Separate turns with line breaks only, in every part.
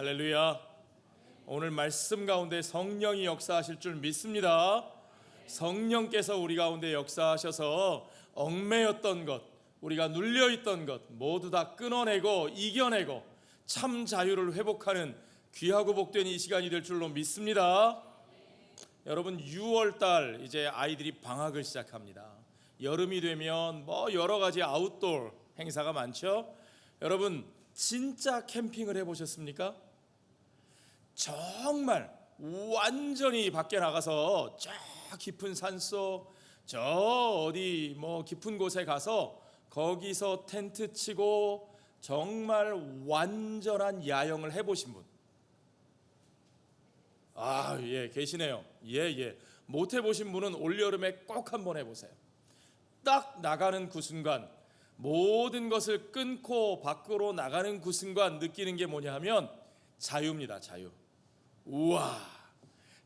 할렐루야. 오늘 말씀 가운데 성령이 역사하실 줄 믿습니다. 성령께서 우리 가운데 역사하셔서 얽매였던 것, 우리가 눌려있던 것 모두 다 끊어내고 이겨내고 참 자유를 회복하는 귀하고 복된 이 시간이 될 줄로 믿습니다. 여러분, 6월달 이제 아이들이 방학을 시작합니다. 여름이 되면 여러 가지 아웃도어 행사가 많죠. 여러분, 진짜 캠핑을 해보셨습니까? 정말 완전히 밖에 나가서 저 깊은 산속, 저 어디 깊은 곳에 가서 거기서 텐트 치고 정말 완전한 야영을 해보신 분? 계시네요. 못 해보신 분은 올여름에 꼭 한번 해보세요. 딱 나가는 그 순간, 모든 것을 끊고 밖으로 나가는 그 순간 느끼는 게 뭐냐 하면 자유입니다. 자유. 우와,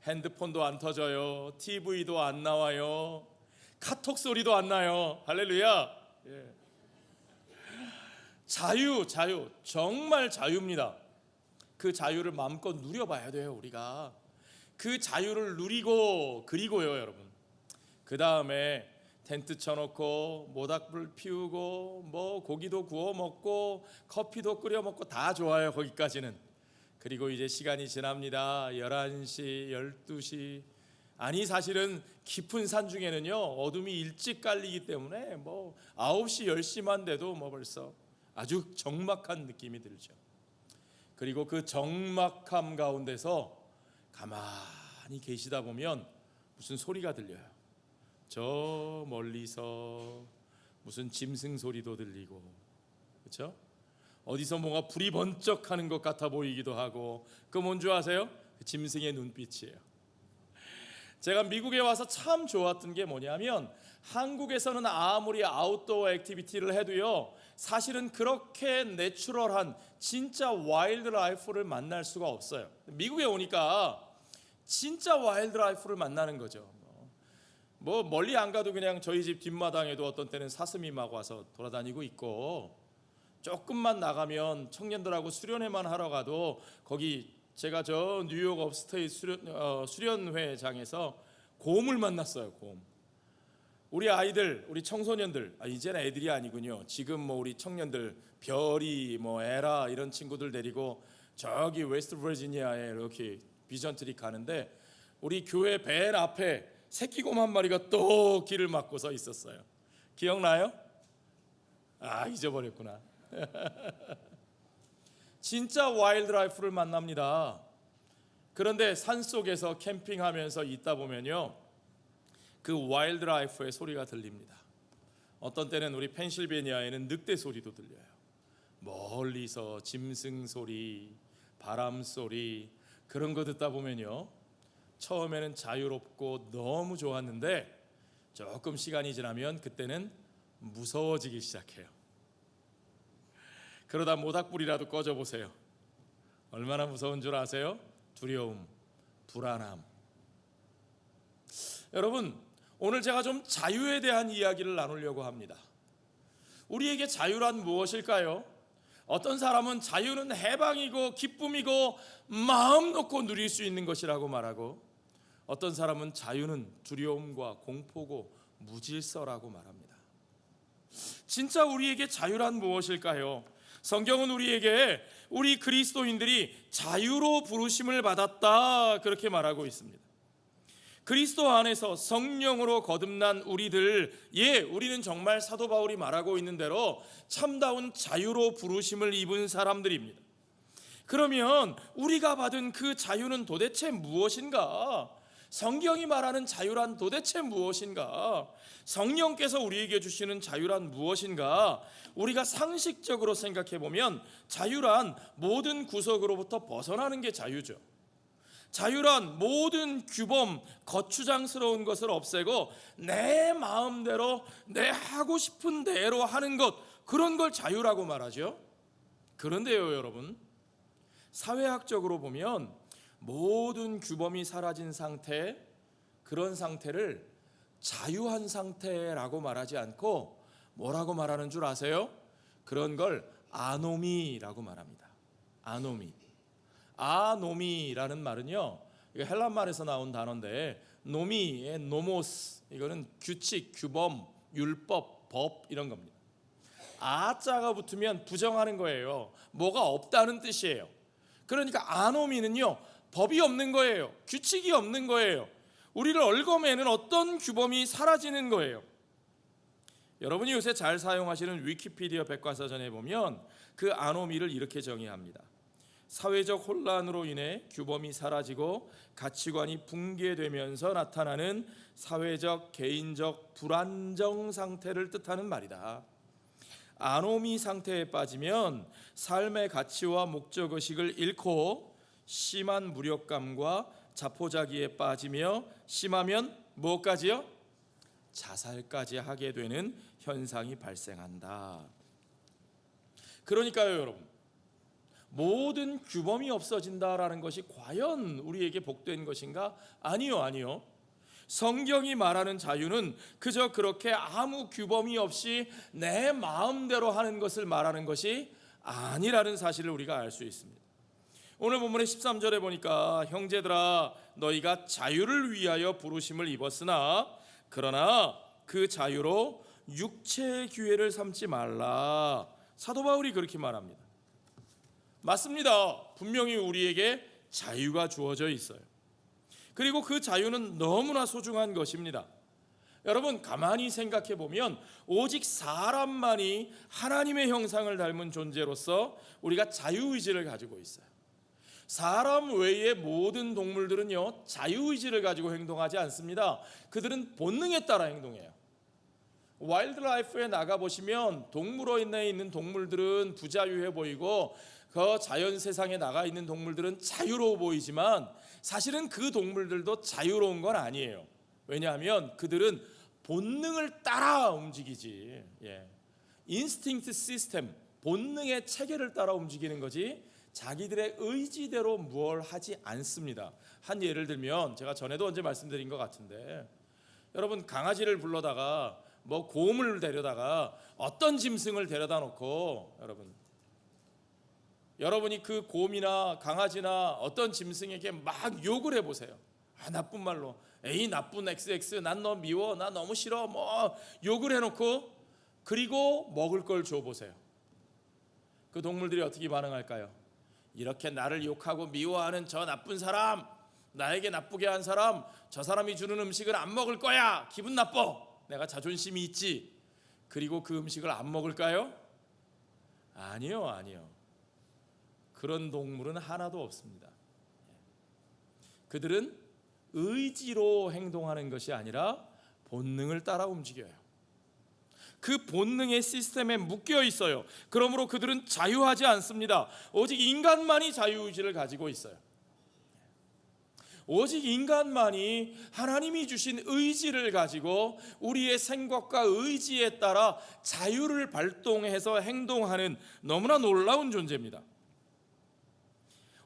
핸드폰도 안 터져요. TV도 안 나와요. 카톡 소리도 안 나요. 할렐루야. 자유, 정말 자유입니다. 그 자유를 마음껏 누려봐야 돼요. 우리가 그 자유를 누리고, 그리고요 여러분, 그 다음에 텐트 쳐놓고 모닥불 피우고 고기도 구워 먹고 커피도 끓여 먹고 다 좋아요. 거기까지는. 그리고 이제 시간이 지납니다. 11시, 12시. 아니, 사실은 깊은 산 중에는요 어둠이 일찍 깔리기 때문에 9시, 10시만 돼도 벌써 아주 적막한 느낌이 들죠. 그리고 그 적막함 가운데서 가만히 계시다 보면 무슨 소리가 들려요. 저 멀리서 무슨 짐승 소리도 들리고, 그렇죠? 어디서 뭔가 불이 번쩍하는 것 같아 보이기도 하고. 그 뭔 줄 아세요? 그 짐승의 눈빛이에요. 제가 미국에 와서 참 좋았던 게 뭐냐면, 한국에서는 아무리 아웃도어 액티비티를 해도요 사실은 그렇게 내추럴한 진짜 와일드 라이프를 만날 수가 없어요. 미국에 오니까 진짜 와일드 라이프를 만나는 거죠. 멀리 안 가도 그냥 저희 집 뒷마당에도 어떤 때는 사슴이 막 와서 돌아다니고 있고, 조금만 나가면 청년들하고 수련회만 하러 가도 거기 제가 저 뉴욕 업스테이트 수련회장에서 곰을 만났어요. 곰. 우리 아이들, 우리 청소년들, 이제는 애들이 아니군요. 지금 우리 청년들, 별이 에라 이런 친구들 데리고 저기 웨스트 버지니아에 이렇게 비전 트립 가는데, 우리 교회 맨 앞에 새끼곰 한 마리가 또 길을 막고 서 있었어요. 기억나요? 잊어버렸구나. 진짜 와일드 라이프를 만납니다. 그런데 산속에서 캠핑하면서 있다 보면요 그 와일드 라이프의 소리가 들립니다. 어떤 때는 우리 펜실베니아에는 늑대 소리도 들려요. 멀리서 짐승 소리, 바람 소리, 그런 거 듣다 보면요 처음에는 자유롭고 너무 좋았는데 조금 시간이 지나면 그때는 무서워지기 시작해요. 그러다 모닥불이라도 꺼져보세요. 얼마나 무서운 줄 아세요? 두려움, 불안함. 여러분, 오늘 제가 좀 자유에 대한 이야기를 나누려고 합니다. 우리에게 자유란 무엇일까요? 어떤 사람은 자유는 해방이고 기쁨이고 마음 놓고 누릴 수 있는 것이라고 말하고, 어떤 사람은 자유는 두려움과 공포고 무질서라고 말합니다. 진짜 우리에게 자유란 무엇일까요? 성경은 우리에게 우리 그리스도인들이 자유로 부르심을 받았다 그렇게 말하고 있습니다. 그리스도 안에서 성령으로 거듭난 우리들, 우리는 정말 사도 바울이 말하고 있는 대로 참다운 자유로 부르심을 입은 사람들입니다. 그러면 우리가 받은 그 자유는 도대체 무엇인가? 성경이 말하는 자유란 도대체 무엇인가? 성령께서 우리에게 주시는 자유란 무엇인가? 우리가 상식적으로 생각해 보면 자유란 모든 구석으로부터 벗어나는 게 자유죠. 자유란 모든 규범, 거추장스러운 것을 없애고 내 마음대로 내 하고 싶은 대로 하는 것, 그런 걸 자유라고 말하죠. 그런데요 여러분, 사회학적으로 보면 모든 규범이 사라진 상태, 그런 상태를 자유한 상태라고 말하지 않고 뭐라고 말하는 줄 아세요? 그런 걸 아노미라고 말합니다. 아노미. 아노미라는 말은요, 이거 헬란 말에서 나온 단어인데, 노미의 노모스, 이거는 규칙, 규범, 율법, 법 이런 겁니다. 아자가 붙으면 부정하는 거예요. 뭐가 없다는 뜻이에요. 그러니까 아노미는요, 법이 없는 거예요. 규칙이 없는 거예요. 우리를 얽어매는 어떤 규범이 사라지는 거예요. 여러분이 요새 잘 사용하시는 위키피디아 백과사전에 보면 그 아노미를 이렇게 정의합니다. 사회적 혼란으로 인해 규범이 사라지고 가치관이 붕괴되면서 나타나는 사회적, 개인적 불안정 상태를 뜻하는 말이다. 아노미 상태에 빠지면 삶의 가치와 목적의식을 잃고 심한 무력감과 자포자기에 빠지며 심하면 무엇까지요? 자살까지 하게 되는 현상이 발생한다. 그러니까요, 여러분, 모든 규범이 없어진다라는 것이 과연 우리에게 복된 것인가? 아니요. 성경이 말하는 자유는 그저 그렇게 아무 규범이 없이 내 마음대로 하는 것을 말하는 것이 아니라는 사실을 우리가 알 수 있습니다. 오늘 본문의 13절에 보니까 형제들아 너희가 자유를 위하여 부르심을 입었으나 그러나 그 자유로 육체의 기회를 삼지 말라. 사도 바울이 그렇게 말합니다. 맞습니다. 분명히 우리에게 자유가 주어져 있어요. 그리고 그 자유는 너무나 소중한 것입니다. 여러분, 가만히 생각해 보면 오직 사람만이 하나님의 형상을 닮은 존재로서 우리가 자유의지를 가지고 있어요. 사람 외의 모든 동물들은요, 자유의지를 가지고 행동하지 않습니다. 그들은 본능에 따라 행동해요. 와일드라이프에 나가보시면 동물원에 있는 동물들은 부자유해 보이고 그 자연 세상에 나가 있는 동물들은 자유로워 보이지만 사실은 그 동물들도 자유로운 건 아니에요. 왜냐하면 그들은 본능을 따라 움직이지. 인스팅트 시스템, 본능의 체계를 따라 움직이는 거지 자기들의 의지대로 뭘 하지 않습니다. 한 예를 들면 제가 전에도 언제 말씀드린 것 같은데, 여러분 강아지를 불러다가 뭐 곰을 데려다가 어떤 짐승을 데려다 놓고 여러분이 그 곰이나 강아지나 어떤 짐승에게 막 욕을 해보세요. 나쁜 말로 에이 나쁜 XX, 난 너 미워, 나 너무 싫어, 뭐 욕을 해놓고 그리고 먹을 걸 줘보세요. 그 동물들이 어떻게 반응할까요? 이렇게 나를 욕하고 미워하는 저 나쁜 사람, 나에게 나쁘게 한 사람, 저 사람이 주는 음식을 안 먹을 거야. 기분 나빠. 내가 자존심이 있지. 그리고 그 음식을 안 먹을까요? 아니요. 그런 동물은 하나도 없습니다. 그들은 의지로 행동하는 것이 아니라 본능을 따라 움직여요. 그 본능의 시스템에 묶여 있어요. 그러므로 그들은 자유하지 않습니다. 오직 인간만이 자유의지를 가지고 있어요. 오직 인간만이 하나님이 주신 의지를 가지고 우리의 생각과 의지에 따라 자유를 발동해서 행동하는 너무나 놀라운 존재입니다.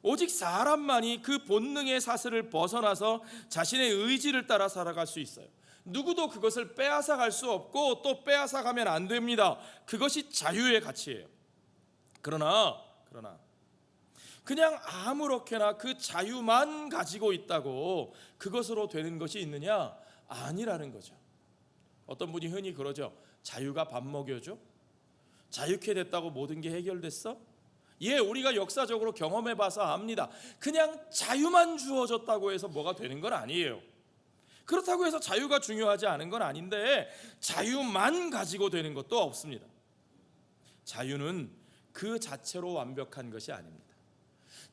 오직 사람만이 그 본능의 사슬을 벗어나서 자신의 의지를 따라 살아갈 수 있어요. 누구도 그것을 빼앗아 갈 수 없고 또 빼앗아 가면 안 됩니다. 그것이 자유의 가치예요. 그러나 그냥 아무렇게나 그 자유만 가지고 있다고 그것으로 되는 것이 있느냐? 아니라는 거죠. 어떤 분이 흔히 그러죠. 자유가 밥 먹여줘? 자유케 됐다고 모든 게 해결됐어? 우리가 역사적으로 경험해 봐서 압니다. 그냥 자유만 주어졌다고 해서 뭐가 되는 건 아니에요. 그렇다고 해서 자유가 중요하지 않은 건 아닌데 자유만 가지고 되는 것도 없습니다. 자유는 그 자체로 완벽한 것이 아닙니다.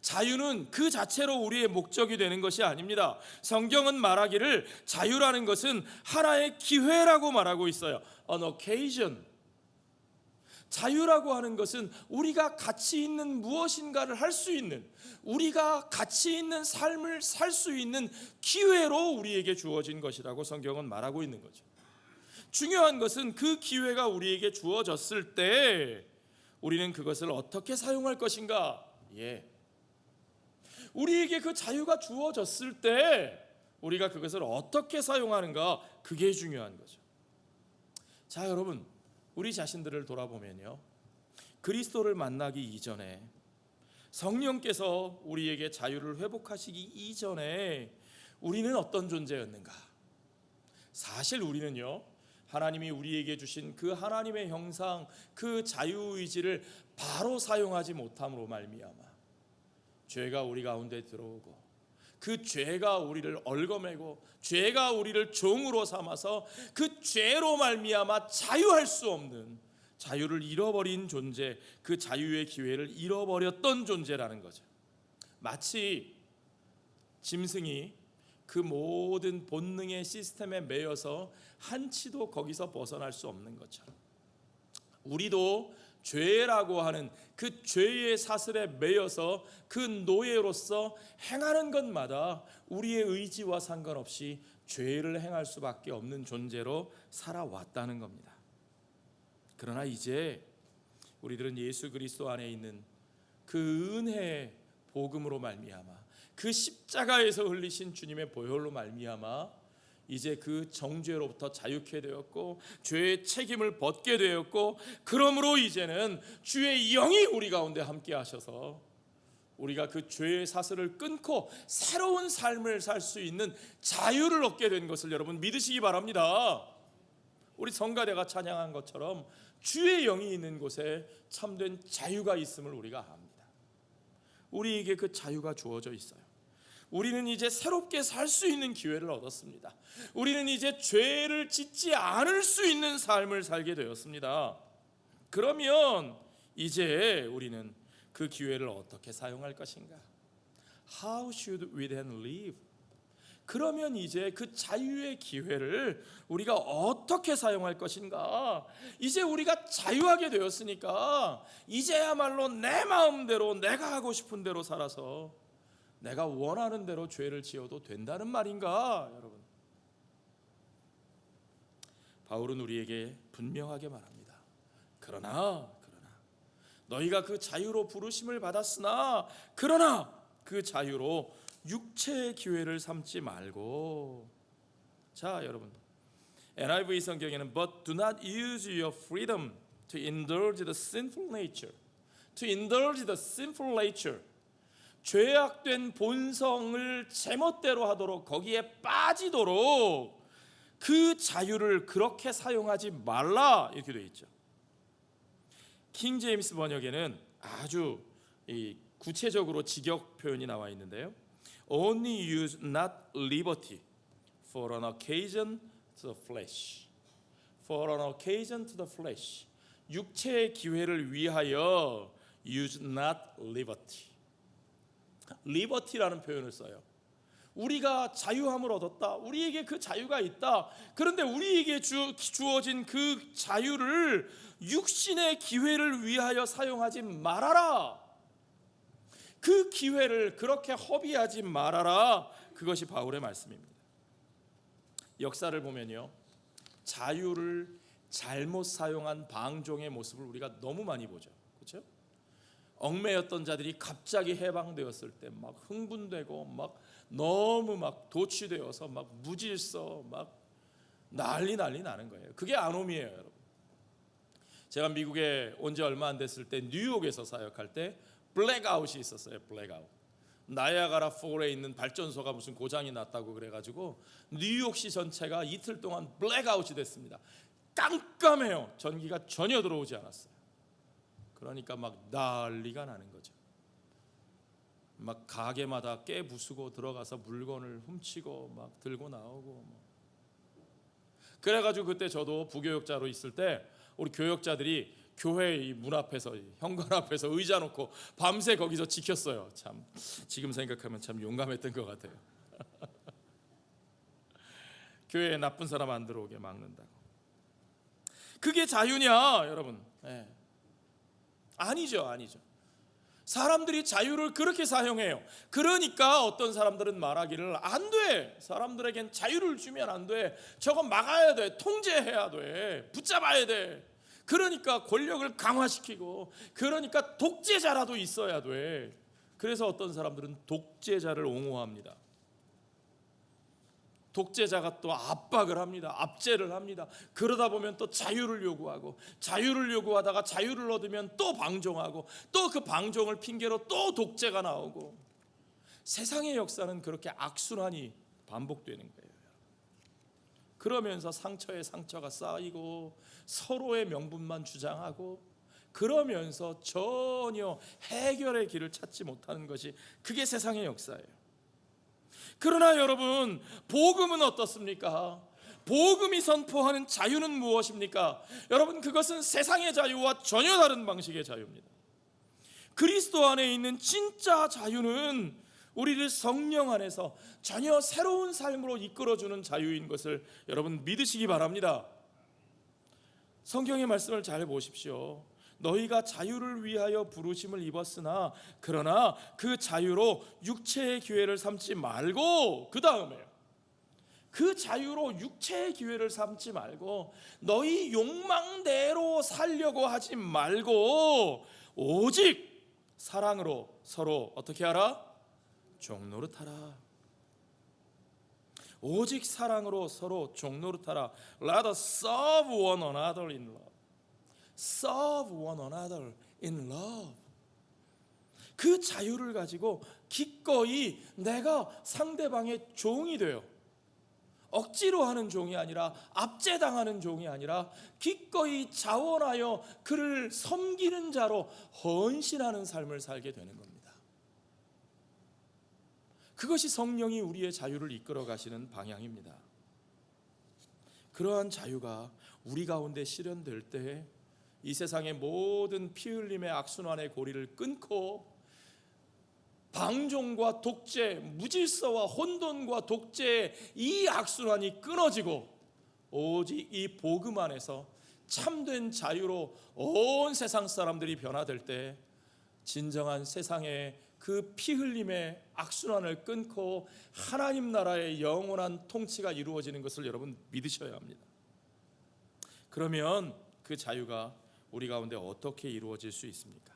자유는 그 자체로 우리의 목적이 되는 것이 아닙니다. 성경은 말하기를 자유라는 것은 하나의 기회라고 말하고 있어요. An occasion. 자유라고 하는 것은 우리가 가치 있는 무엇인가를 할 수 있는, 우리가 가치 있는 삶을 살 수 있는 기회로 우리에게 주어진 것이라고 성경은 말하고 있는 거죠. 중요한 것은 그 기회가 우리에게 주어졌을 때 우리는 그것을 어떻게 사용할 것인가. 우리에게 그 자유가 주어졌을 때 우리가 그것을 어떻게 사용하는가, 그게 중요한 거죠. 자, 여러분, 우리 자신들을 돌아보면요, 그리스도를 만나기 이전에 성령께서 우리에게 자유를 회복하시기 이전에 우리는 어떤 존재였는가? 사실 우리는요, 하나님이 우리에게 주신 그 하나님의 형상, 그 자유의지를 바로 사용하지 못함으로 말미암아 죄가 우리 가운데 들어오고, 그 죄가 우리를 얽어매고, 죄가 우리를 종으로 삼아서 그 죄로 말미암아 자유할 수 없는, 자유를 잃어버린 존재, 그 자유의 기회를 잃어버렸던 존재라는 거죠. 마치 짐승이 그 모든 본능의 시스템에 매여서 한치도 거기서 벗어날 수 없는 것처럼, 우리도 죄라고 하는 그 죄의 사슬에 매여서 그 노예로서 행하는 것마다 우리의 의지와 상관없이 죄를 행할 수밖에 없는 존재로 살아왔다는 겁니다. 그러나 이제 우리들은 예수 그리스도 안에 있는 그 은혜의 복음으로 말미암아, 그 십자가에서 흘리신 주님의 보혈로 말미암아 이제 그 정죄로부터 자유케 되었고, 죄의 책임을 벗게 되었고, 그러므로 이제는 주의 영이 우리 가운데 함께 하셔서 우리가 그 죄의 사슬을 끊고 새로운 삶을 살 수 있는 자유를 얻게 된 것을 여러분 믿으시기 바랍니다. 우리 성가대가 찬양한 것처럼 주의 영이 있는 곳에 참된 자유가 있음을 우리가 압니다. 우리에게 그 자유가 주어져 있어요. 우리는 이제 새롭게 살 수 있는 기회를 얻었습니다. 우리는 이제 죄를 짓지 않을 수 있는 삶을 살게 되었습니다. 그러면 이제 우리는 그 기회를 어떻게 사용할 것인가? How should we then live? 그러면 이제 그 자유의 기회를 우리가 어떻게 사용할 것인가? 이제 우리가 자유하게 되었으니까 이제야말로 내 마음대로, 내가 하고 싶은 대로 살아서 내가 원하는 대로 죄를 지어도 된다는 말인가, 여러분? 바울은 우리에게 분명하게 말합니다. 그러나 너희가 그 자유로 부르심을 받았으나, 그러나 그 자유로 육체의 기회를 삼지 말고. 자, 여러분, NIV 성경에는 But do not use your freedom to indulge the sinful nature. To indulge the sinful nature. 죄악된 본성을 제멋대로 하도록, 거기에 빠지도록 그 자유를 그렇게 사용하지 말라, 이렇게 되어 있죠. 킹 제임스 번역에는 아주 구체적으로 직역 표현이 나와 있는데요. Only use not liberty for an occasion to the flesh. For an occasion to the flesh. 육체의 기회를 위하여 use not liberty. 리버티라는 표현을 써요. 우리가 자유함을 얻었다. 우리에게 그 자유가 있다. 그런데 우리에게 주어진 그 자유를 육신의 기회를 위하여 사용하지 말아라. 그 기회를 그렇게 허비하지 말아라. 그것이 바울의 말씀입니다. 역사를 보면요, 자유를 잘못 사용한 방종의 모습을 우리가 너무 많이 보죠. 그렇죠? 엉매였던 자들이 갑자기 해방되었을 때 막 흥분되고 막 너무 막 도취되어서 막 무질서 막 난리 나는 거예요. 그게 아노미예요, 여러분. 제가 미국에 온 지 얼마 안 됐을 때 뉴욕에서 사역할 때 블랙아웃이 있었어요. 블랙아웃. 나이아가라 폴에 있는 발전소가 무슨 고장이 났다고 그래가지고 뉴욕시 전체가 이틀 동안 블랙아웃이 됐습니다. 깜깜해요. 전기가 전혀 들어오지 않았어요. 그러니까 막 난리가 나는 거죠. 막 가게마다 깨 부수고 들어가서 물건을 훔치고 막 들고 나오고 그래가지고 그때 저도 부교역자로 있을 때 우리 교역자들이 교회 이 문 앞에서, 현관 앞에서 의자 놓고 밤새 거기서 지켰어요. 참 지금 생각하면 참 용감했던 것 같아요. 교회에 나쁜 사람 안 들어오게 막는다고. 그게 자유냐, 여러분? 네. 아니죠. 사람들이 자유를 그렇게 사용해요. 그러니까 어떤 사람들은 말하기를 안 돼. 사람들에겐 자유를 주면 안 돼. 저건 막아야 돼. 통제해야 돼. 붙잡아야 돼. 그러니까 권력을 강화시키고, 그러니까 독재자라도 있어야 돼. 그래서 어떤 사람들은 독재자를 옹호합니다. 독재자가 또 압박을 합니다. 압제를 합니다. 그러다 보면 또 자유를 요구하고, 자유를 요구하다가 자유를 얻으면 또 방종하고, 또 그 방종을 핑계로 또 독재가 나오고, 세상의 역사는 그렇게 악순환이 반복되는 거예요. 그러면서 상처에 상처가 쌓이고 서로의 명분만 주장하고, 그러면서 전혀 해결의 길을 찾지 못하는 것이, 그게 세상의 역사예요. 그러나 여러분, 복음은 어떻습니까? 복음이 선포하는 자유는 무엇입니까? 여러분, 그것은 세상의 자유와 전혀 다른 방식의 자유입니다. 그리스도 안에 있는 진짜 자유는 우리를 성령 안에서 전혀 새로운 삶으로 이끌어주는 자유인 것을 여러분 믿으시기 바랍니다. 성경의 말씀을 잘 보십시오. 너희가 자유를 위하여 부르심을 입었으나 그러나 그 자유로 육체의 기회를 삼지 말고, 그 다음에 그 자유로 육체의 기회를 삼지 말고 너희 욕망대로 살려고 하지 말고 오직 사랑으로 서로 어떻게 하라? 종노릇하라. 오직 사랑으로 서로 종노릇하라. Let us serve one another in love. Serve one another in love. 그 자유를 가지고 기꺼이 내가 상대방의 종이 되어, 억지로 하는 종이 아니라, 압제당하는 종이 아니라 기꺼이 자원하여 그를 섬기는 자로 헌신하는 삶을 살게 되는 겁니다. 그것이 성령이 우리의 자유를 이끌어 가시는 방향입니다. 그러한 자유가 우리 가운데 실현될 때 이 세상의 모든 피 흘림의 악순환의 고리를 끊고 방종과 독재, 무질서와 혼돈과 독재의 이 악순환이 끊어지고 오직 이 복음 안에서 참된 자유로 온 세상 사람들이 변화될 때 진정한 세상의 그 피 흘림의 악순환을 끊고 하나님 나라의 영원한 통치가 이루어지는 것을 여러분 믿으셔야 합니다. 그러면 그 자유가 우리 가운데 어떻게 이루어질 수 있습니까?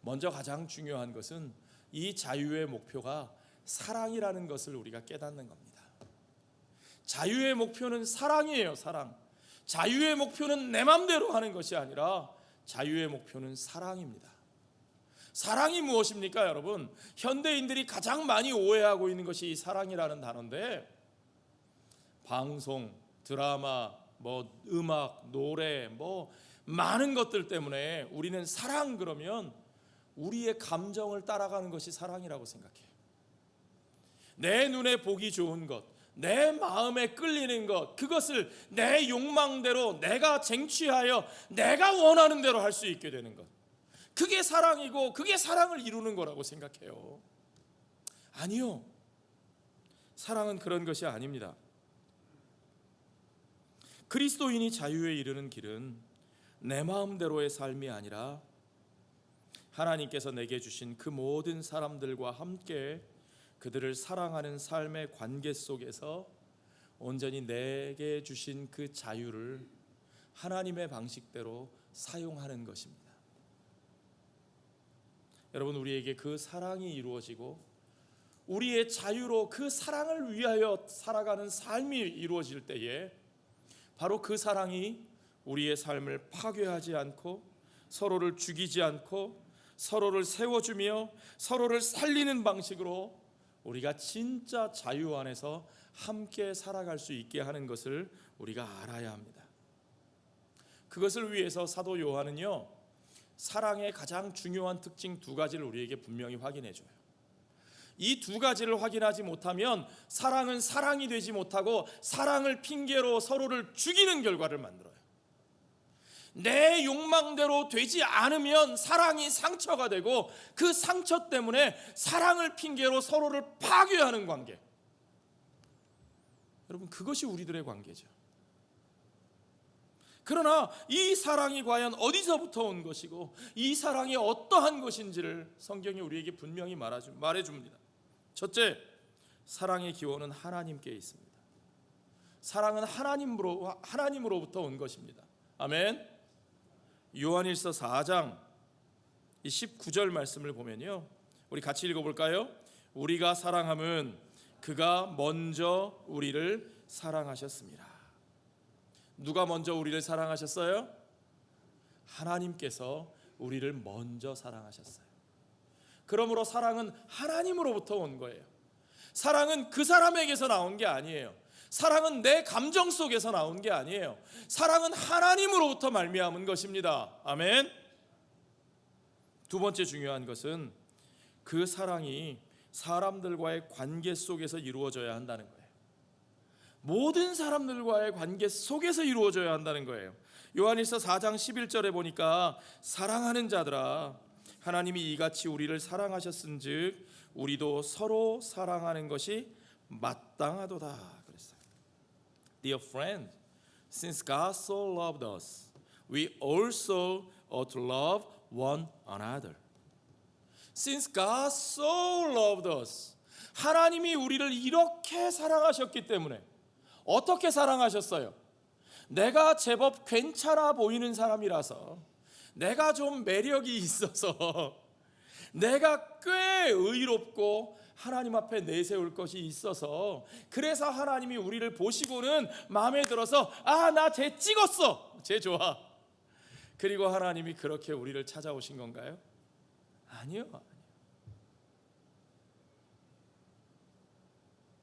먼저 가장 중요한 것은 이 자유의 목표가 사랑이라는 것을 우리가 깨닫는 겁니다. 자유의 목표는 사랑이에요. 사랑. 자유의 목표는 내 맘대로 하는 것이 아니라 자유의 목표는 사랑입니다. 사랑이 무엇입니까, 여러분? 현대인들이 가장 많이 오해하고 있는 것이 이 사랑이라는 단어인데, 방송, 드라마, 음악, 노래, 많은 것들 때문에 우리는 사랑 그러면 우리의 감정을 따라가는 것이 사랑이라고 생각해요. 내 눈에 보기 좋은 것, 내 마음에 끌리는 것, 그것을 내 욕망대로 내가 쟁취하여 내가 원하는 대로 할 수 있게 되는 것, 그게 사랑이고 그게 사랑을 이루는 거라고 생각해요. 아니요, 사랑은 그런 것이 아닙니다. 그리스도인이 자유에 이르는 길은 내 마음대로의 삶이 아니라 하나님께서 내게 주신 그 모든 사람들과 함께 그들을 사랑하는 삶의 관계 속에서 온전히 내게 주신 그 자유를 하나님의 방식대로 사용하는 것입니다. 여러분, 우리에게 그 사랑이 이루어지고 우리의 자유로 그 사랑을 위하여 살아가는 삶이 이루어질 때에 바로 그 사랑이 우리의 삶을 파괴하지 않고 서로를 죽이지 않고 서로를 세워주며 서로를 살리는 방식으로 우리가 진짜 자유 안에서 함께 살아갈 수 있게 하는 것을 우리가 알아야 합니다. 그것을 위해서 사도 요한은요, 사랑의 가장 중요한 특징 두 가지를 우리에게 분명히 확인해줘요. 이 두 가지를 확인하지 못하면 사랑은 사랑이 되지 못하고 사랑을 핑계로 서로를 죽이는 결과를 만들어요. 내 욕망대로 되지 않으면 사랑이 상처가 되고 그 상처 때문에 사랑을 핑계로 서로를 파괴하는 관계. 여러분, 그것이 우리들의 관계죠. 그러나 이 사랑이 과연 어디서부터 온 것이고 이 사랑이 어떠한 것인지를 성경이 우리에게 분명히 말해줍니다. 첫째, 사랑의 기원은 하나님께 있습니다. 사랑은 하나님으로부터 온 것입니다. 아멘. 요한일서 4장 19절 말씀을 보면요, 우리 같이 읽어볼까요? 우리가 사랑함은 그가 먼저 우리를 사랑하셨습니다. 누가 먼저 우리를 사랑하셨어요? 하나님께서 우리를 먼저 사랑하셨어요. 그러므로 사랑은 하나님으로부터 온 거예요. 사랑은 그 사람에게서 나온 게 아니에요. 사랑은 내 감정 속에서 나온 게 아니에요. 사랑은 하나님으로부터 말미암은 것입니다. 아멘. 두 번째 중요한 것은 그 사랑이 사람들과의 관계 속에서 이루어져야 한다는 거예요. 모든 사람들과의 관계 속에서 이루어져야 한다는 거예요. 요한일서 4장 11절에 보니까 사랑하는 자들아 하나님이 이같이 우리를 사랑하셨은즉 우리도 서로 사랑하는 것이 마땅하도다 그랬어요. Dear friend, since God so loved us, we also ought to love one another. Since God so loved us, 하나님이 우리를 이렇게 사랑하셨기 때문에 어떻게 사랑하셨어요? 내가 제법 괜찮아 보이는 사람이라서, 내가 좀 매력이 있어서, 내가 꽤 의롭고 하나님 앞에 내세울 것이 있어서, 그래서 하나님이 우리를 보시고는 마음에 들어서 나 쟤 찍었어, 쟤 좋아. 그리고 하나님이 그렇게 우리를 찾아오신 건가요? 아니요.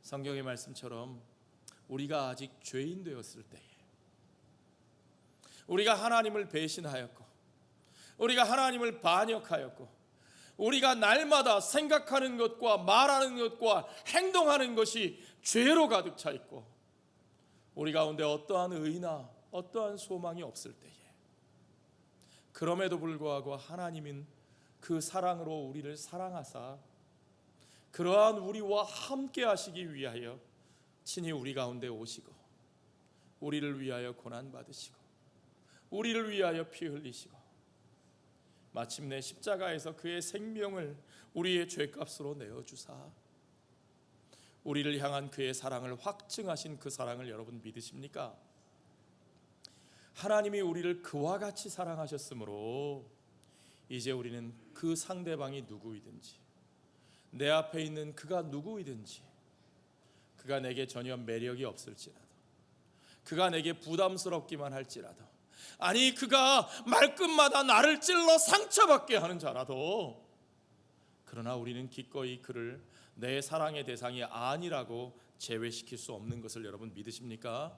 성경의 말씀처럼 우리가 아직 죄인 되었을 때에, 우리가 하나님을 배신하였고, 우리가 하나님을 반역하였고, 우리가 날마다 생각하는 것과 말하는 것과 행동하는 것이 죄로 가득 차 있고, 우리 가운데 어떠한 의나 어떠한 소망이 없을 때에, 그럼에도 불구하고 하나님은 그 사랑으로 우리를 사랑하사 그러한 우리와 함께 하시기 위하여 친히 우리 가운데 오시고, 우리를 위하여 고난 받으시고, 우리를 위하여 피 흘리시고, 마침내 십자가에서 그의 생명을 우리의 죄값으로 내어주사 우리를 향한 그의 사랑을 확증하신 그 사랑을 여러분 믿으십니까? 하나님이 우리를 그와 같이 사랑하셨으므로 이제 우리는 그 상대방이 누구이든지, 내 앞에 있는 그가 누구이든지, 그가 내게 전혀 매력이 없을지라도, 그가 내게 부담스럽기만 할지라도, 아니 그가 말끝마다 나를 찔러 상처받게 하는 자라도, 그러나 우리는 기꺼이 그를 내 사랑의 대상이 아니라고 제외시킬 수 없는 것을 여러분 믿으십니까?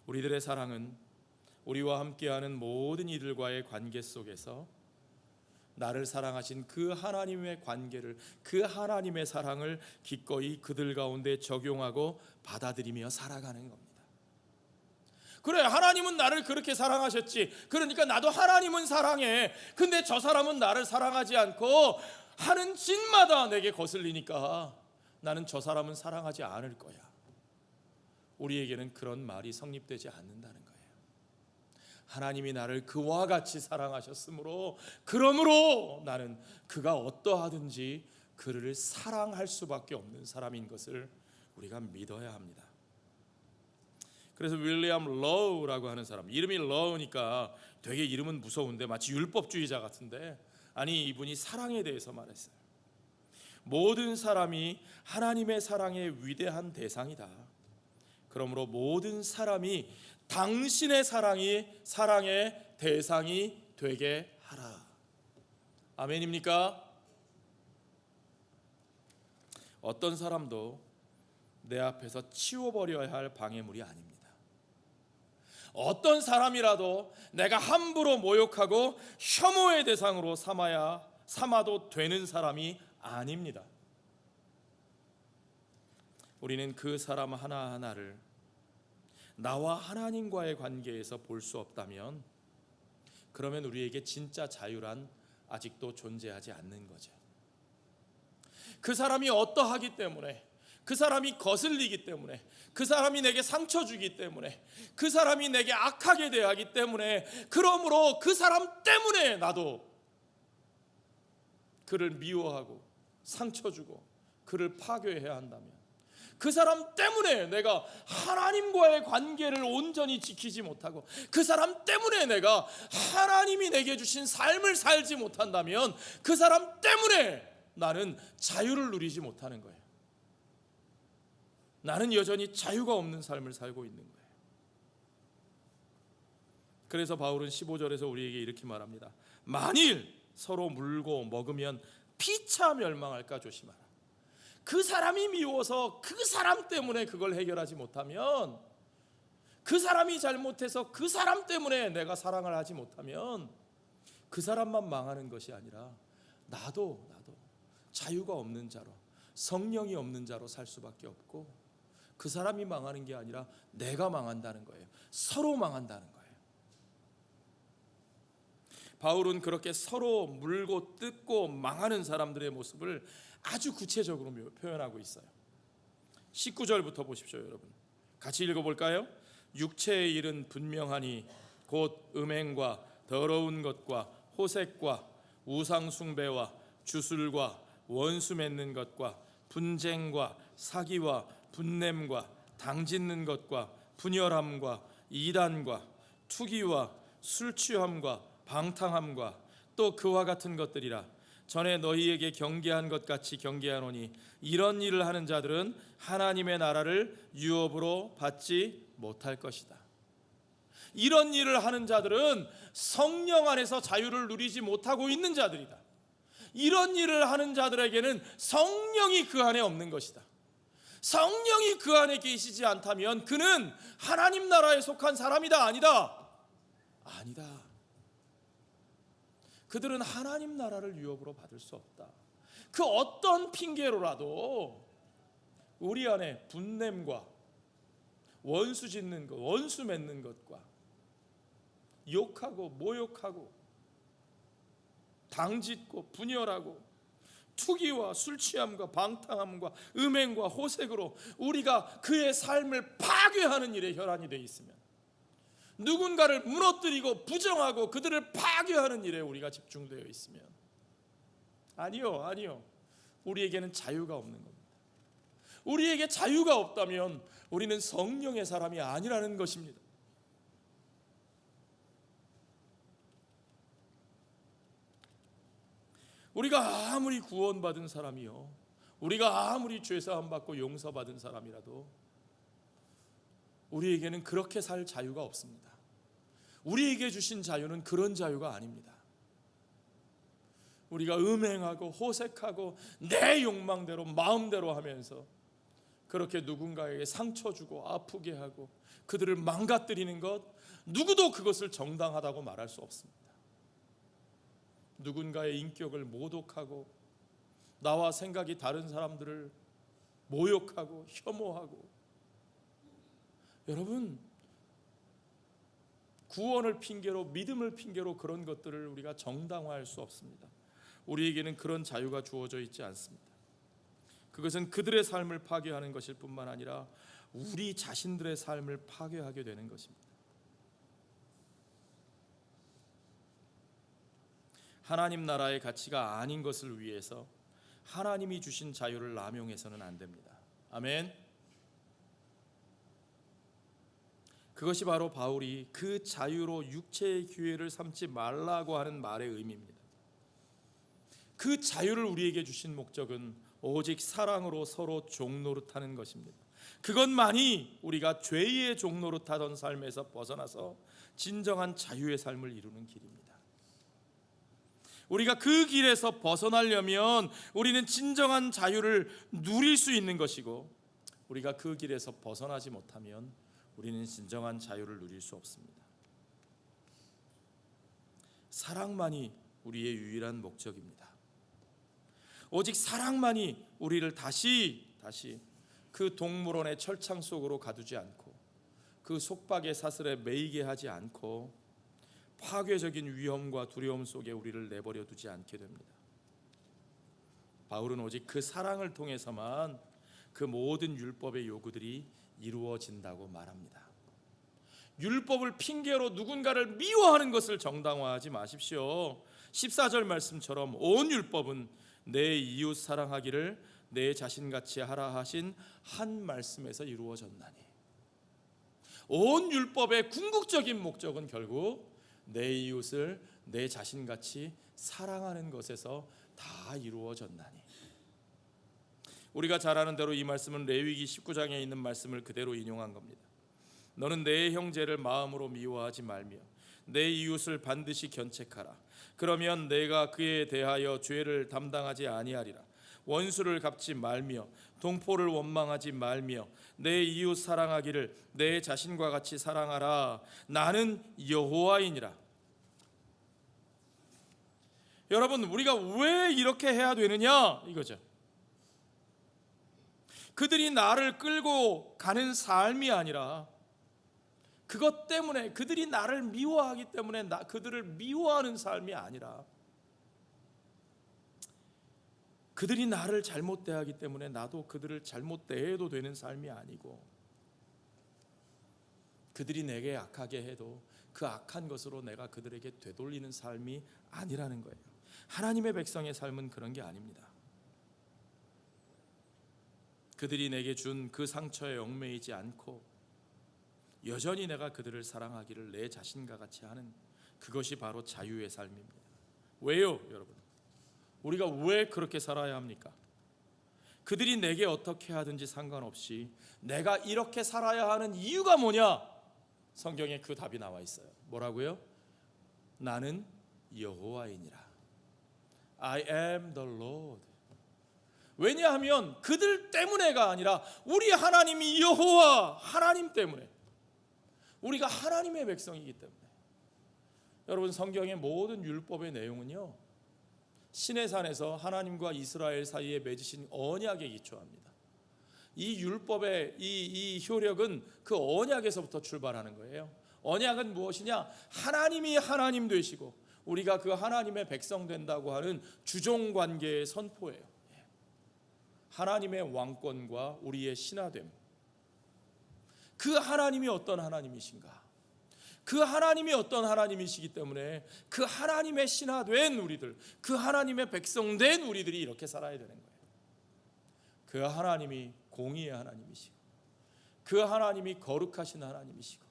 우리들의 사랑은 우리와 함께하는 모든 이들과의 관계 속에서 나를 사랑하신 그 하나님의 관계를, 그 하나님의 사랑을 기꺼이 그들 가운데 적용하고 받아들이며 살아가는 겁니다. 그래, 하나님은 나를 그렇게 사랑하셨지, 그러니까 나도 하나님은 사랑해. 근데 저 사람은 나를 사랑하지 않고 하는 짓마다 내게 거슬리니까 나는 저 사람은 사랑하지 않을 거야. 우리에게는 그런 말이 성립되지 않는다는 거예요. 하나님이 나를 그와 같이 사랑하셨으므로, 그러므로 나는 그가 어떠하든지 그를 사랑할 수밖에 없는 사람인 것을 우리가 믿어야 합니다. 그래서 윌리엄 러우라고 하는 사람, 이름이 러우니까 되게 이름은 무서운데 마치 율법주의자 같은데, 아니 이분이 사랑에 대해서 말했어요. 모든 사람이 하나님의 사랑의 위대한 대상이다. 그러므로 모든 사람이 당신의 사랑의 대상이 되게 하라. 아멘입니까? 어떤 사람도 내 앞에서 치워버려야 할 방해물이 아닙니다. 어떤 사람이라도 내가 함부로 모욕하고 혐오의 대상으로 삼아도 되는 사람이 아닙니다. 우리는 그 사람 하나하나를 나와 하나님과의 관계에서 볼 수 없다면, 그러면 우리에게 진짜 자유란 아직도 존재하지 않는 거죠. 그 사람이 어떠하기 때문에, 그 사람이 거슬리기 때문에, 그 사람이 내게 상처 주기 때문에, 그 사람이 내게 악하게 대하기 때문에, 그러므로 그 사람 때문에 나도 그를 미워하고 상처 주고 그를 파괴해야 한다면, 그 사람 때문에 내가 하나님과의 관계를 온전히 지키지 못하고, 그 사람 때문에 내가 하나님이 내게 주신 삶을 살지 못한다면, 그 사람 때문에 나는 자유를 누리지 못하는 거예요. 나는 여전히 자유가 없는 삶을 살고 있는 거예요. 그래서 바울은 15절에서 우리에게 이렇게 말합니다. 만일 서로 물고 먹으면 피차 멸망할까 조심하라. 그 사람이 미워서 그 사람 때문에 그걸 해결하지 못하면, 그 사람이 잘못해서 그 사람 때문에 내가 사랑을 하지 못하면 그 사람만 망하는 것이 아니라 나도 자유가 없는 자로, 성령이 없는 자로 살 수밖에 없고, 그 사람이 망하는 게 아니라 내가 망한다는 거예요. 서로 망한다는 거예요. 바울은 그렇게 서로 물고 뜯고 망하는 사람들의 모습을 아주 구체적으로 표현하고 있어요. 19절부터 보십시오, 여러분. 같이 읽어볼까요? 육체의 일은 분명하니 곧 음행과 더러운 것과 호색과 우상 숭배와 주술과 원수 맺는 것과 분쟁과 사기와 분냄과 당짓는 것과 분열함과 이단과 투기와 술 취함과 방탕함과 또 그와 같은 것들이라. 전에 너희에게 경계한 것 같이 경계하노니 이런 일을 하는 자들은 하나님의 나라를 유업으로 받지 못할 것이다. 이런 일을 하는 자들은 성령 안에서 자유를 누리지 못하고 있는 자들이다. 이런 일을 하는 자들에게는 성령이 그 안에 없는 것이다. 성령이 그 안에 계시지 않다면 그는 하나님 나라에 속한 사람이다, 아니다? 아니다. 그들은 하나님 나라를 유업으로 받을 수 없다. 그 어떤 핑계로라도 우리 안에 분냄과 원수 짓는 것, 원수 맺는 것과 욕하고 모욕하고 당짓고 분열하고 투기와 술 취함과 방탕함과 음행과 호색으로 우리가 그의 삶을 파괴하는 일에 혈안이 되어 있으면, 누군가를 무너뜨리고 부정하고 그들을 파괴하는 일에 우리가 집중되어 있으면, 아니요. 우리에게는 자유가 없는 겁니다. 우리에게 자유가 없다면 우리는 성령의 사람이 아니라는 것입니다. 우리가 아무리 구원받은 사람이요, 우리가 아무리 죄사함 받고 용서받은 사람이라도 우리에게는 그렇게 살 자유가 없습니다. 우리에게 주신 자유는 그런 자유가 아닙니다. 우리가 음행하고 호색하고 내 욕망대로 마음대로 하면서 그렇게 누군가에게 상처 주고 아프게 하고 그들을 망가뜨리는 것, 누구도 그것을 정당하다고 말할 수 없습니다. 누군가의 인격을 모독하고 나와 생각이 다른 사람들을 모욕하고 혐오하고, 여러분, 구원을 핑계로, 믿음을 핑계로 그런 것들을 우리가 정당화할 수 없습니다. 우리에게는 그런 자유가 주어져 있지 않습니다. 그것은 그들의 삶을 파괴하는 것일 뿐만 아니라 우리 자신들의 삶을 파괴하게 되는 것입니다. 하나님 나라의 가치가 아닌 것을 위해서 하나님이 주신 자유를 남용해서는 안 됩니다. 아멘. 그것이 바로 바울이 그 자유로 육체의 기회를 삼지 말라고 하는 말의 의미입니다. 그 자유를 우리에게 주신 목적은 오직 사랑으로 서로 종노릇하는 것입니다. 그것만이 우리가 죄의 종노릇하던 삶에서 벗어나서 진정한 자유의 삶을 이루는 길입니다. 우리가 그 길에서 벗어나려면 우리는 진정한 자유를 누릴 수 있는 것이고, 우리가 그 길에서 벗어나지 못하면 우리는 진정한 자유를 누릴 수 없습니다. 사랑만이 우리의 유일한 목적입니다. 오직 사랑만이 우리를 다시 그 동물원의 철창 속으로 가두지 않고 그 속박의 사슬에 매이게 하지 않고 파괴적인 위험과 두려움 속에 우리를 내버려 두지 않게 됩니다. 바울은 오직 그 사랑을 통해서만 그 모든 율법의 요구들이 이루어진다고 말합니다. 율법을 핑계로 누군가를 미워하는 것을 정당화하지 마십시오. 14절 말씀처럼 온 율법은 내 이웃 사랑하기를 내 자신같이 하라 하신 한 말씀에서 이루어졌나니, 온 율법의 궁극적인 목적은 결국 내 이웃을 내 자신같이 사랑하는 것에서 다 이루어졌나니, 우리가 잘 아는 대로 이 말씀은 레위기 19장에 있는 말씀을 그대로 인용한 겁니다. 너는 내 형제를 마음으로 미워하지 말며 내 이웃을 반드시 견책하라. 그러면 내가 그에 대하여 죄를 담당하지 아니하리라. 원수를 갚지 말며 동포를 원망하지 말며 내 이웃 사랑하기를 내 자신과 같이 사랑하라. 나는 여호와이니라. 여러분, 우리가 왜 이렇게 해야 되느냐 이거죠. 그들이 나를 끌고 가는 삶이 아니라 그것 때문에, 그들이 나를 미워하기 때문에 그들을 미워하는 삶이 아니라 그들이 나를 잘못 대하기 때문에 나도 그들을 잘못 대해도 되는 삶이 아니고, 그들이 내게 악하게 해도 그 악한 것으로 내가 그들에게 되돌리는 삶이 아니라는 거예요. 하나님의 백성의 삶은 그런 게 아닙니다. 그들이 내게 준 그 상처에 얽매이지 않고 여전히 내가 그들을 사랑하기를 내 자신과 같이 하는, 그것이 바로 자유의 삶입니다. 왜요, 여러분? 우리가 왜 그렇게 살아야 합니까? 그들이 내게 어떻게 하든지 상관없이 내가 이렇게 살아야 하는 이유가 뭐냐? 성경에 그 답이 나와 있어요. 뭐라고요? 나는 여호와이니라. I am the Lord. 왜냐하면 그들 때문에가 아니라 우리 하나님이 여호와 하나님 때문에, 우리가 하나님의 백성이기 때문에. 여러분, 성경의 모든 율법의 내용은요, 시내산에서 하나님과 이스라엘 사이에 맺으신 언약에 기초합니다. 이 율법의 이 효력은 그 언약에서부터 출발하는 거예요. 언약은 무엇이냐? 하나님이 하나님 되시고 우리가 그 하나님의 백성 된다고 하는 주종 관계의 선포예요. 하나님의 왕권과 우리의 신하됨. 그 하나님이 어떤 하나님이신가? 그 하나님이 어떤 하나님이시기 때문에 그 하나님의 신하된 우리들, 그 하나님의 백성된 우리들이 이렇게 살아야 되는 거예요. 그 하나님이 공의의 하나님이시고, 그 하나님이 거룩하신 하나님이시고,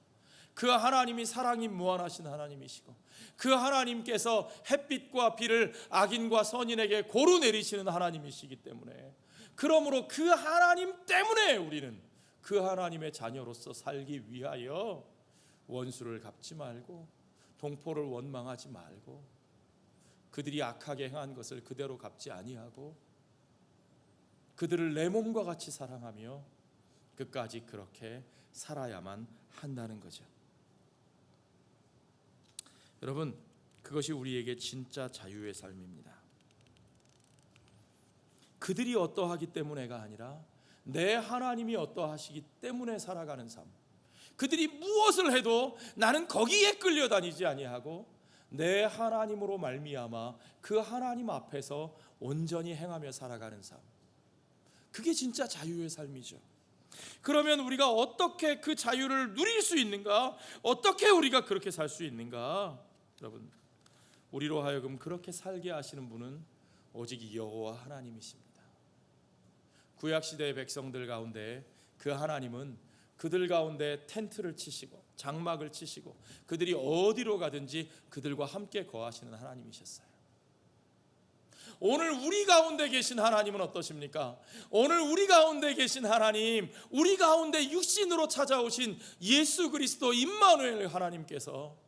그 하나님이 사랑이 무한하신 하나님이시고, 그 하나님께서 햇빛과 비를 악인과 선인에게 고루 내리시는 하나님이시기 때문에, 그러므로 그 하나님 때문에 우리는 그 하나님의 자녀로서 살기 위하여 원수를 갚지 말고 동포를 원망하지 말고 그들이 악하게 행한 것을 그대로 갚지 아니하고 그들을 내 몸과 같이 사랑하며 끝까지 그렇게 살아야만 한다는 거죠. 여러분, 그것이 우리에게 진짜 자유의 삶입니다. 그들이 어떠하기 때문에가 아니라 내 하나님이 어떠하시기 때문에 살아가는 삶. 그들이 무엇을 해도 나는 거기에 끌려다니지 아니하고 내 하나님으로 말미암아 그 하나님 앞에서 온전히 행하며 살아가는 삶. 그게 진짜 자유의 삶이죠. 그러면 우리가 어떻게 그 자유를 누릴 수 있는가? 어떻게 우리가 그렇게 살 수 있는가? 여러분, 우리로 하여금 그렇게 살게 하시는 분은 오직 여호와 하나님이십니다. 구약시대의 백성들 가운데 그 하나님은 그들 가운데 텐트를 치시고 장막을 치시고 그들이 어디로 가든지 그들과 함께 거하시는 하나님이셨어요. 오늘 우리 가운데 계신 하나님은 어떠십니까? 오늘 우리 가운데 계신 하나님, 우리 가운데 육신으로 찾아오신 예수 그리스도 임마누엘 하나님께서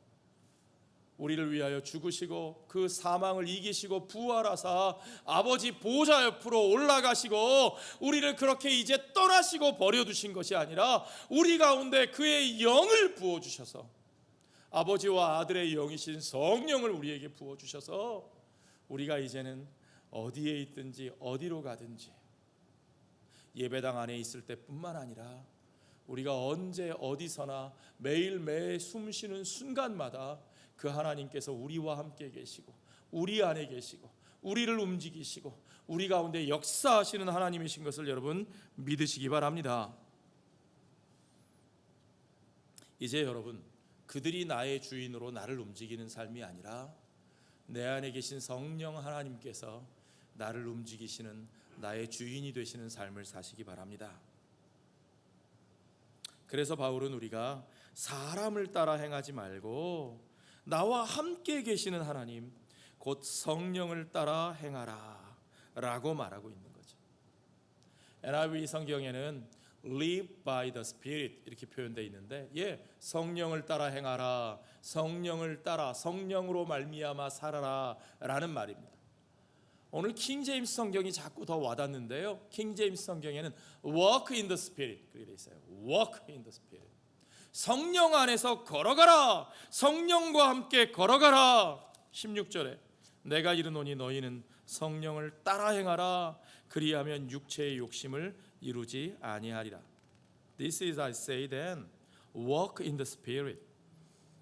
우리를 위하여 죽으시고 그 사망을 이기시고 부활하사 아버지 보좌 옆으로 올라가시고 우리를 그렇게 이제 떠나시고 버려두신 것이 아니라 우리 가운데 그의 영을 부어주셔서 아버지와 아들의 영이신 성령을 우리에게 부어주셔서 우리가 이제는 어디에 있든지 어디로 가든지 예배당 안에 있을 때뿐만 아니라 우리가 언제 어디서나 매일매일 숨쉬는 순간마다 그 하나님께서 우리와 함께 계시고 우리 안에 계시고 우리를 움직이시고 우리 가운데 역사하시는 하나님이신 것을 여러분 믿으시기 바랍니다. 이제 여러분, 그들이 나의 주인으로 나를 움직이는 삶이 아니라 내 안에 계신 성령 하나님께서 나를 움직이시는 나의 주인이 되시는 삶을 사시기 바랍니다. 그래서 바울은 우리가 사람을 따라 행하지 말고 나와 함께 계시는 하나님 곧 성령을 따라 행하라 라고 말하고 있는 거죠. NIV 성경에는 live by the Spirit 이렇게 표현되어 있는데, 성령을 따라 행하라, 성령을 따라 성령으로 말미암아 살아라 라는 말입니다. 오늘 킹제임스 성경이 자꾸 더 와닿는데요, 킹제임스 성경에는 walk in the Spirit 그렇게 되어 있어요. walk in the Spirit, 성령 안에서 걸어가라, 성령과 함께 걸어가라. 16절에 내가 이르노니 너희는 성령을 따라 행하라, 그리하면 육체의 욕심을 이루지 아니하리라. This is I say then, walk in the Spirit,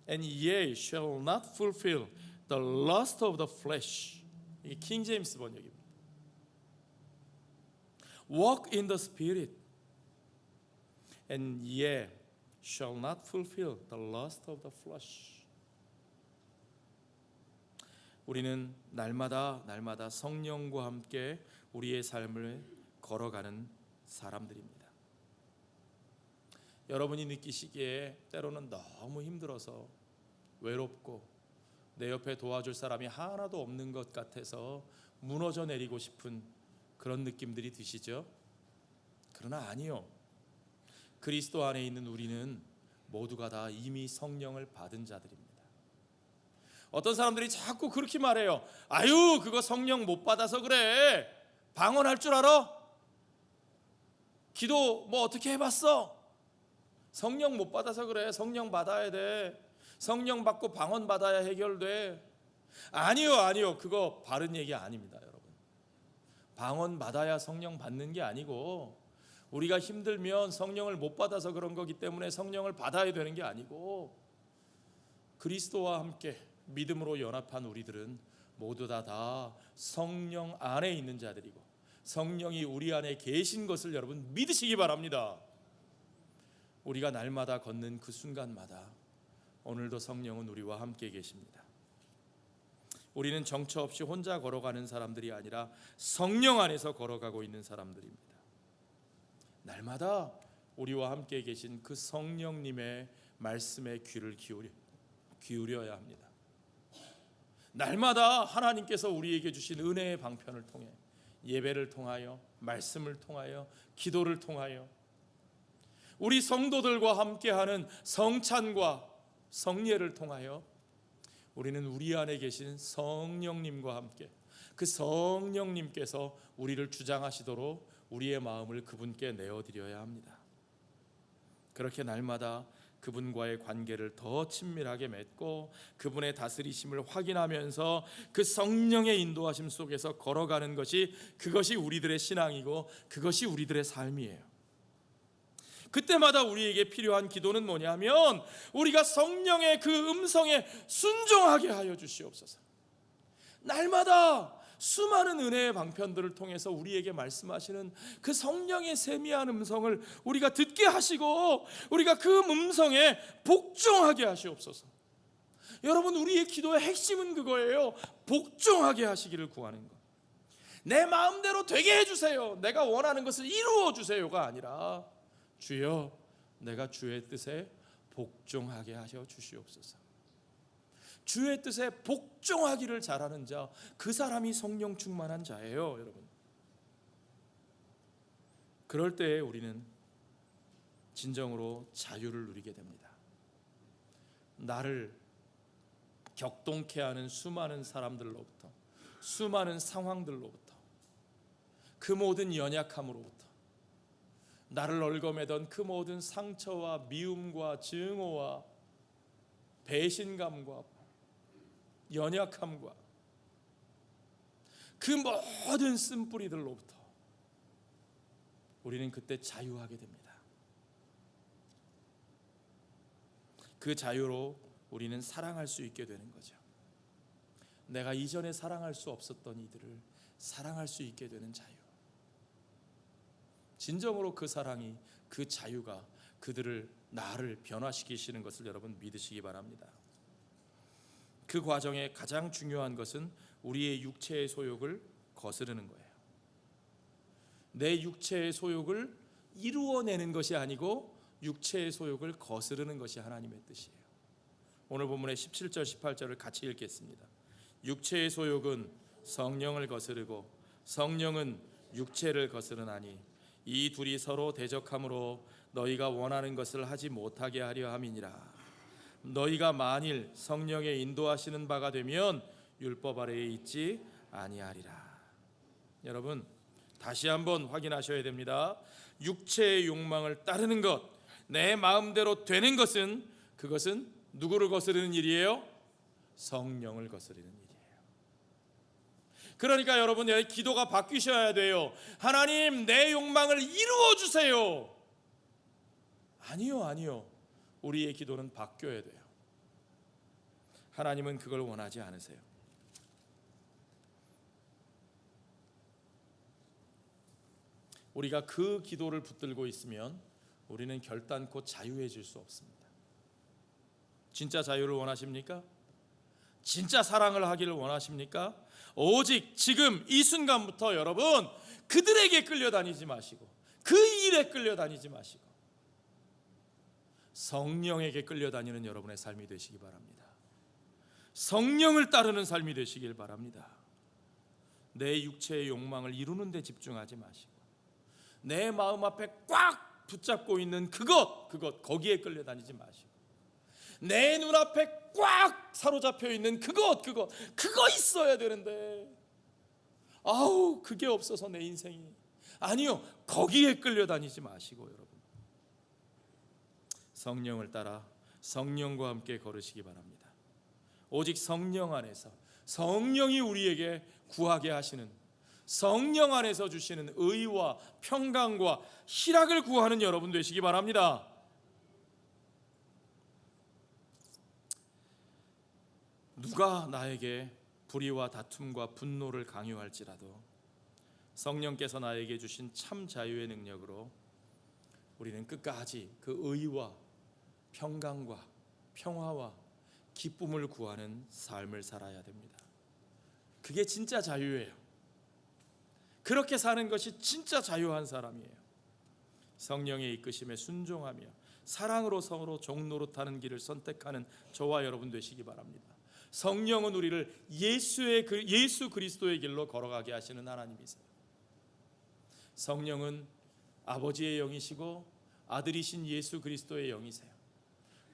and ye shall not fulfill the lust of the flesh. 이게 킹 제임스 번역입니다. Walk in the Spirit, and ye shall not fulfill the lust of the flesh. 우리는 날마다 성령과 함께 우리의 삶을 걸어가는 사람들입니다. 여러분이 느끼시기에 때로는 너무 힘들어서 외롭고 내 옆에 도와줄 사람이 하나도 없는 것 같아서 무너져 내리고 싶은 그런 느낌들이 드시죠? 그러나 아니요, 그리스도 안에 있는 우리는 모두가 다 이미 성령을 받은 자들입니다. 어떤 사람들이 자꾸 그렇게 말해요. 아유, 그거 성령 못 받아서 그래. 방언할 줄 알아? 기도 뭐 어떻게 해봤어? 성령 못 받아서 그래. 성령 받아야 돼. 성령 받고 방언 받아야 해결돼. 아니요, 그거 바른 얘기 아닙니다, 여러분. 방언 받아야 성령 받는 게 아니고, 우리가 힘들면 성령을 못 받아서 그런 거기 때문에 성령을 받아야 되는 게 아니고, 그리스도와 함께 믿음으로 연합한 우리들은 모두 다 성령 안에 있는 자들이고, 성령이 우리 안에 계신 것을 여러분 믿으시기 바랍니다. 우리가 날마다 걷는 그 순간마다 오늘도 성령은 우리와 함께 계십니다. 우리는 정처 없이 혼자 걸어가는 사람들이 아니라 성령 안에서 걸어가고 있는 사람들입니다. 날마다 우리와 함께 계신 그 성령님의 말씀에 귀를 기울여야 합니다. 날마다 하나님께서 우리에게 주신 은혜의 방편을 통해, 예배를 통하여, 말씀을 통하여, 기도를 통하여, 우리 성도들과 함께하는 성찬과 성례를 통하여 우리는 우리 안에 계신 성령님과 함께, 그 성령님께서 우리를 주장하시도록 우리의 마음을 그분께 내어드려야 합니다. 그렇게 날마다 그분과의 관계를 더 친밀하게 맺고 그분의 다스리심을 확인하면서 그 성령의 인도하심 속에서 걸어가는 것이, 그것이 우리들의 신앙이고 그것이 우리들의 삶이에요. 그때마다 우리에게 필요한 기도는 뭐냐면, 우리가 성령의 그 음성에 순종하게 하여 주시옵소서. 날마다 수많은 은혜의 방편들을 통해서 우리에게 말씀하시는 그 성령의 세미한 음성을 우리가 듣게 하시고, 우리가 그 음성에 복종하게 하시옵소서. 여러분, 우리의 기도의 핵심은 그거예요. 복종하게 하시기를 구하는 것. 내 마음대로 되게 해주세요, 내가 원하는 것을 이루어 주세요가 아니라, 주여, 내가 주의 뜻에 복종하게 하셔 주시옵소서. 주의 뜻에 복종하기를 잘하는 자, 그 사람이 성령 충만한 자예요, 여러분. 그럴 때에 우리는 진정으로 자유를 누리게 됩니다. 나를 격동케 하는 수많은 사람들로부터, 수많은 상황들로부터, 그 모든 연약함으로부터, 나를 얽어매던 그 모든 상처와 미움과 증오와 배신감과 연약함과 그 모든 쓴뿌리들로부터 우리는 그때 자유하게 됩니다. 그 자유로 우리는 사랑할 수 있게 되는 거죠. 내가 이전에 사랑할 수 없었던 이들을 사랑할 수 있게 되는 자유. 진정으로 그 사랑이, 그 자유가 그들을, 나를 변화시키시는 것을 여러분 믿으시기 바랍니다. 그 과정에 가장 중요한 것은 우리의 육체의 소욕을 거스르는 거예요. 내 육체의 소욕을 이루어내는 것이 아니고 육체의 소욕을 거스르는 것이 하나님의 뜻이에요. 오늘 본문의 17절 18절을 같이 읽겠습니다. 육체의 소욕은 성령을 거스르고 성령은 육체를 거스르나니 이 둘이 서로 대적함으로 너희가 원하는 것을 하지 못하게 하려 함이니라. 너희가 만일 성령의 인도하시는 바가 되면 율법 아래에 있지 아니하리라. 여러분, 다시 한번 확인하셔야 됩니다. 육체의 욕망을 따르는 것, 내 마음대로 되는 것은, 그것은 누구를 거스르는 일이에요? 성령을 거스르는 일이에요. 그러니까 여러분, 기도가 바뀌셔야 돼요. 하나님, 내 욕망을 이루어 주세요. 아니요. 우리의 기도는 바뀌어야 돼요. 하나님은 그걸 원하지 않으세요. 우리가 그 기도를 붙들고 있으면 우리는 결단코 자유해질 수 없습니다. 진짜 자유를 원하십니까? 진짜 사랑을 하기를 원하십니까? 오직 지금 이 순간부터 여러분, 그들에게 끌려다니지 마시고, 그 일에 끌려다니지 마시고, 성령에게 끌려다니는 여러분의 삶이 되시기 바랍니다. 성령을 따르는 삶이 되시길 바랍니다. 내 육체의 욕망을 이루는 데 집중하지 마시고, 내 마음 앞에 꽉 붙잡고 있는 그것 거기에 끌려다니지 마시고, 내 눈앞에 꽉 사로잡혀 있는 그거 있어야 되는데, 그게 없어서 내 인생이, 아니요, 거기에 끌려다니지 마시고 여러분, 성령을 따라 성령과 함께 걸으시기 바랍니다. 오직 성령 안에서, 성령이 우리에게 구하게 하시는, 성령 안에서 주시는 의와 평강과 희락을 구하는 여러분 되시기 바랍니다. 누가 나에게 불의와 다툼과 분노를 강요할지라도 성령께서 나에게 주신 참 자유의 능력으로 우리는 끝까지 그 의와 평강과 평화와 기쁨을 구하는 삶을 살아야 됩니다. 그게 진짜 자유예요. 그렇게 사는 것이 진짜 자유한 사람이에요. 성령의 이끄심에 순종하며 사랑으로 서로 종노릇하는 길을 선택하는 저와 여러분 되시기 바랍니다. 성령은 우리를 예수 그리스도의 길로 걸어가게 하시는 하나님이세요. 성령은 아버지의 영이시고 아들이신 예수 그리스도의 영이세요.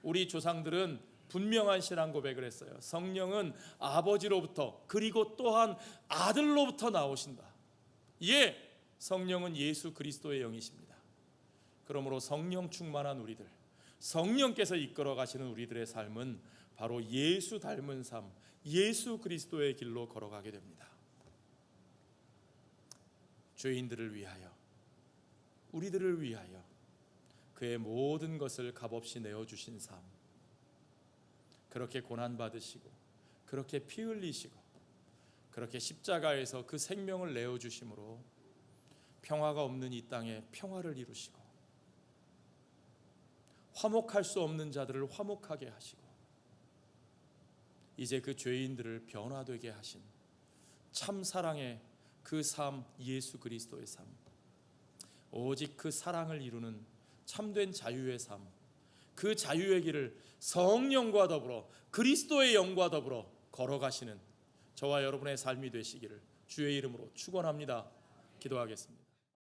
우리 조상들은 분명한 신앙 고백을 했어요. 성령은 아버지로부터 그리고 또한 아들로부터 나오신다. 성령은 예수 그리스도의 영이십니다. 그러므로 성령 충만한 우리들, 성령께서 이끌어 가시는 우리들의 삶은 바로 예수 닮은 삶, 예수 그리스도의 길로 걸어가게 됩니다. 죄인들을 위하여, 우리들을 위하여 그의 모든 것을 값없이 내어주신 삶, 그렇게 고난받으시고 그렇게 피 흘리시고 그렇게 십자가에서 그 생명을 내어주심으로 평화가 없는 이 땅에 평화를 이루시고 화목할 수 없는 자들을 화목하게 하시고 이제 그 죄인들을 변화되게 하신 참 사랑의 그 삶, 예수 그리스도의 삶, 오직 그 사랑을 이루는 참된 자유의 삶, 그 자유의 길을 성령과 더불어 그리스도의 영과 더불어 걸어가시는 저와 여러분의 삶이 되시기를 주의 이름으로 축원합니다. 기도하겠습니다.